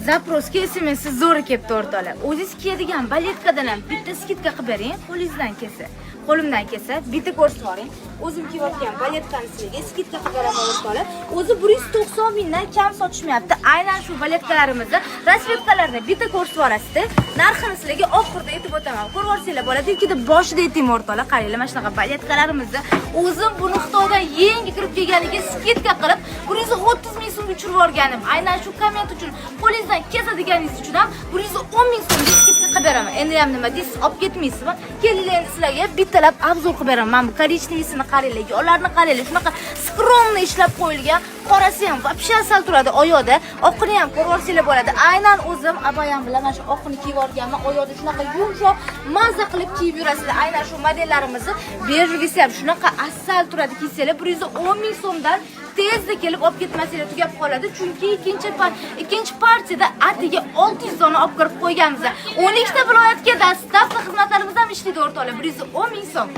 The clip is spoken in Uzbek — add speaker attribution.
Speaker 1: Zaproska SMS zo'r kelibdi o'rtoqlar. O'zingiz kiyadigan baletkadan ham bitta skidka qilib bering, qo'lingizdan kelsa. Qo'limdan kelsa, bitta ko'rsatib yuboring. O'zim kiyayotgan baletkani sizlarga skidka qilib beraman o'rtoqlar. O'zi 190 mingdan kam sotishmayapti. Aynan shu baletkalarimizni rasvetkalarni bitta ko'rsatib yuborasizda. Narxini sizlarga oxirida aytib o'taman. Ko'rib olsanglar bo'ladi, ikkida boshida ayting o'rtoqlar. Qaranglar, mana shunaqa baletkalarimizni o'zim buni Xitoydan yangi kirib kelganiga skidka qilib 130 ming so'mga tushirib yuborganim. Aynan shu komment uchun qo'lingizdan kesadiganingiz uchun ham 110 ming so'mga skidka qilib beraman. Endi ham nima deysiz, olib ketmaysizmi? Kelinglar endi sizlarga bittalab obzor qilib beraman. Mana bu korичневисini qaranglar, yo'llarni qaranglar. Shunaqa skromni ishlab qo'yilgan. Qorasi ham вообще asal turadi oyoqda. Oqini ham ko'rib olsanglar bo'ladi. Aynan o'zim abayam bilan mana shu oqini kiyib olganman. Oyoqda shunaqa yumshoq, mazza qilib kiyib yurasizlar. Aynan shu modellarimizni bejvisi ham shunaqa asal turadi. Kiysanglar 110 ming so'mdan tezda kelib olib ketmasanglar tugab qoladi. Chunki ikkinchi partiyada atiga 600 dona olib kirib qo'yganmiz. 12 ta viloyatga dastavka xizmatlarimiz ham ishlaydi o'rtoqlar. 110 ming so'm.